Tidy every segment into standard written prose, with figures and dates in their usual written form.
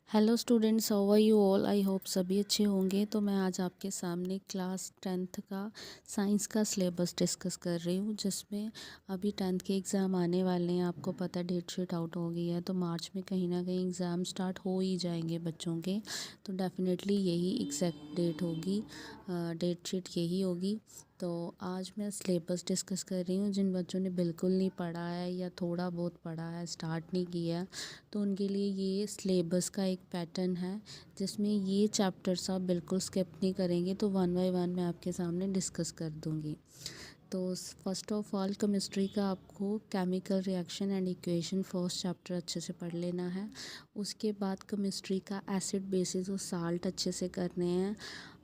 Hello students, how are you all. I hope सभी अच्छे होंगे। तो मैं आज आपके सामने क्लास 10th का साइंस का सिलेबस डिस्कस कर रही हूँ, जिसमें अभी 10th के एग्ज़ाम आने वाले हैं। आपको पता है डेट शीट आउट हो गई है, तो मार्च में कहीं ना कहीं एग्ज़ाम स्टार्ट हो ही जाएंगे बच्चों के। तो डेफिनेटली यही एग्जैक्ट डेट होगी, डेट शीट यही होगी। तो आज मैं सिलेबस डिस्कस कर रही हूँ। जिन बच्चों ने बिल्कुल नहीं पढ़ा है या थोड़ा बहुत पढ़ा है, स्टार्ट नहीं किया, तो उनके लिए ये सिलेबस का एक पैटर्न है, जिसमें ये चैप्टर्स आप बिल्कुल स्किप नहीं करेंगे। तो वन बाय वन मैं आपके सामने डिस्कस कर दूँगी। तो फर्स्ट ऑफ ऑल केमिस्ट्री का आपको chemical reaction and equation first chapter अच्छे से पढ़ लेना है। उसके बाद केमिस्ट्री का एसिड बेसिस और साल्ट अच्छे से करने हैं।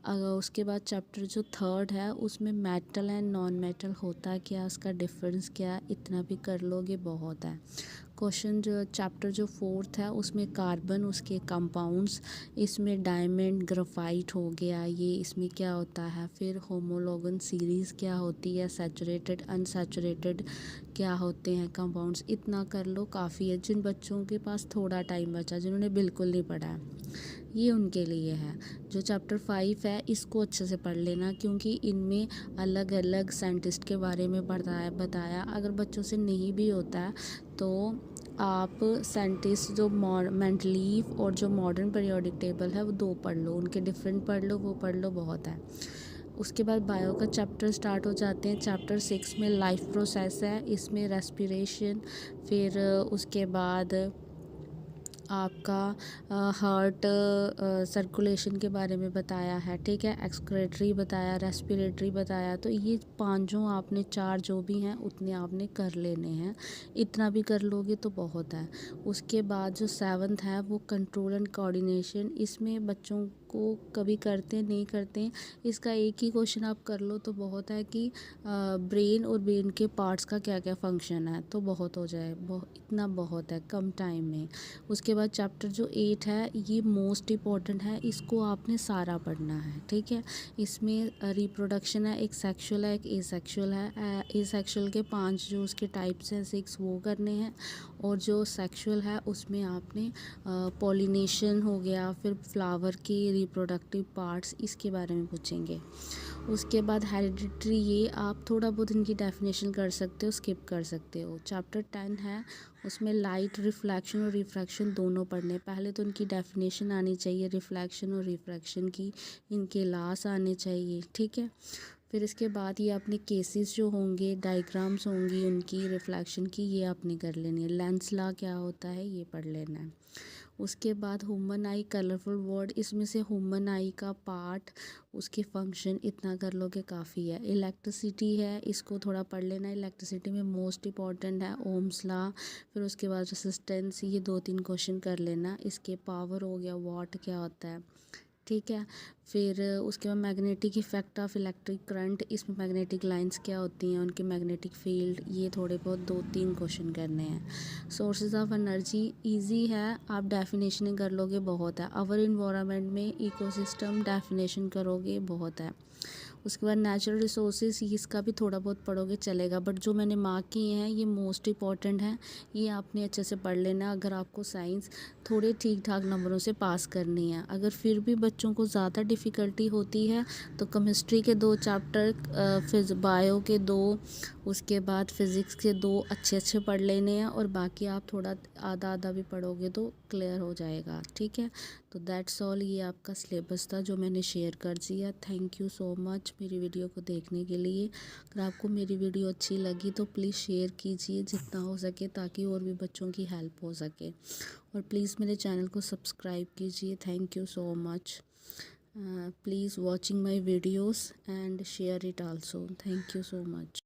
उसके बाद चैप्टर जो थर्ड है, उसमें मेटल एंड नॉन मेटल होता क्या, उसका डिफरेंस क्या, इतना भी कर लोगे बहुत है। क्वेश्चन जो चैप्टर जो फोर्थ है, उसमें कार्बन, उसके कंपाउंड्स, इसमें डायमंड ग्राफाइट हो गया, ये इसमें क्या होता है। फिर होमोलोगन सीरीज़ क्या होती है, सैचुरेटेड अनसैचुरेटेड क्या होते हैं कंपाउंड्स, इतना कर लो काफ़ी है। जिन बच्चों के पास थोड़ा टाइम बचा, जिन्होंने बिल्कुल नहीं पढ़ा है, ये उनके लिए है। जो चैप्टर 5 है, इसको अच्छे से पढ़ लेना, क्योंकि इनमें अलग अलग साइंटिस्ट के बारे में बताया। अगर बच्चों से नहीं भी होता है तो आप साइंटिस्ट जो मेंडलीव और जो मॉडर्न पीरियोडिक टेबल है, वो 2 पढ़ लो, उनके डिफरेंट पढ़ लो, वो पढ़ लो, बहुत है। उसके बाद बायो का चैप्टर स्टार्ट हो जाते हैं। चैप्टर 6 में लाइफ प्रोसेस है, इसमें रेस्पिरेशन, फिर उसके बाद आपका हार्ट सर्कुलेशन के बारे में बताया है, ठीक है। एक्सक्रेटरी बताया, रेस्पिरेटरी बताया। तो ये 5 जो आपने 4 जो भी हैं उतने आपने कर लेने हैं। इतना भी कर लोगे तो बहुत है। उसके बाद जो 7th है, वो कंट्रोल एंड कोऑर्डिनेशन। इसमें बच्चों को कभी करते नहीं करते, इसका एक ही क्वेश्चन आप कर लो तो बहुत है कि ब्रेन और ब्रेन के पार्ट्स का क्या क्या फंक्शन है, तो बहुत हो जाए, इतना बहुत है कम टाइम में। उसके बाद चैप्टर जो 8 है, ये मोस्ट इम्पॉर्टेंट है, इसको आपने सारा पढ़ना है, ठीक है। इसमें रिप्रोडक्शन है, एक सेक्सुअल है, एक एसेक्सुअल है। एसेक्सुअल के 5 जो उसके टाइप्स हैं, 6 वो करने हैं। और जो सेक्सुअल है, उसमें आपने पॉलिनेशन हो गया, फिर फ्लावर की रिप्रोडक्टिव पार्ट्स, इसके बारे में पूछेंगे। उसके बाद हेरिडिटरी, ये आप थोड़ा बहुत इनकी डेफिनेशन कर सकते हो, स्किप कर सकते हो। चैप्टर 10 है, उसमें लाइट रिफ्लेक्शन और रिफ्रैक्शन दोनों पढ़ने। पहले तो इनकी डेफिनेशन आनी चाहिए, रिफ्लेक्शन और रिफ्रैक्शन की, इनके लास आने चाहिए, ठीक है। फिर इसके बाद ये अपने केसेस जो होंगे, डायग्राम्स होंगी उनकी रिफ्लेक्शन की, ये आपने कर लेनी है। लेंस लॉ क्या होता है, ये पढ़ लेना है। उसके बाद ह्यूमन आई कलरफुल वर्ड, इसमें से ह्यूमन आई का पार्ट, उसके फंक्शन, इतना कर लोगे काफ़ी है। इलेक्ट्रिसिटी है, इसको थोड़ा पढ़ लेना। इलेक्ट्रिसिटी में मोस्ट इंपॉर्टेंट है ओम्स लॉ। फिर उसके बाद रेसिस्टेंस, ये 2-3 क्वेश्चन कर लेना। इसके पावर हो गया, वाट क्या होता है, ठीक है। फिर उसके बाद magnetic effect of electric current, इसमें मैग्नेटिक लाइंस क्या होती हैं, उनके मैग्नेटिक फील्ड, ये थोड़े बहुत 2-3 क्वेश्चन करने हैं। सोर्सेज ऑफ एनर्जी इजी है, आप डेफिनेशन कर लोगे, बहुत है। आवर इन्वायरमेंट में इकोसिस्टम डेफिनेशन करोगे, बहुत है। उसके बाद नेचुरल रिसोर्सेज, इसका भी थोड़ा बहुत पढ़ोगे चलेगा, बट जो मैंने मार्क किए हैं ये मोस्ट इंपॉर्टेंट हैं, ये आपने अच्छे से पढ़ लेना अगर आपको साइंस थोड़े ठीक ठाक नंबरों से पास करनी है। अगर फिर भी बच्चों को ज़्यादा डिफ़िकल्टी होती है तो केमिस्ट्री के 2 चैप्टर, बायो के 2, उसके बाद फिज़िक्स के 2 अच्छे अच्छे पढ़ लेने हैं, और बाकी आप थोड़ा आधा आधा भी पढ़ोगे तो क्लियर हो जाएगा, ठीक है। तो दैट्स ऑल, ये आपका सिलेबस था जो मैंने शेयर कर दिया। थैंक यू सो मच मेरी वीडियो को देखने के लिए। अगर आपको मेरी वीडियो अच्छी लगी तो प्लीज़ शेयर कीजिए जितना हो सके, ताकि और भी बच्चों की हेल्प हो सके। और प्लीज़ मेरे चैनल को सब्सक्राइब कीजिए। Thank you so much. Please watching my videos and share it also. Thank you so much.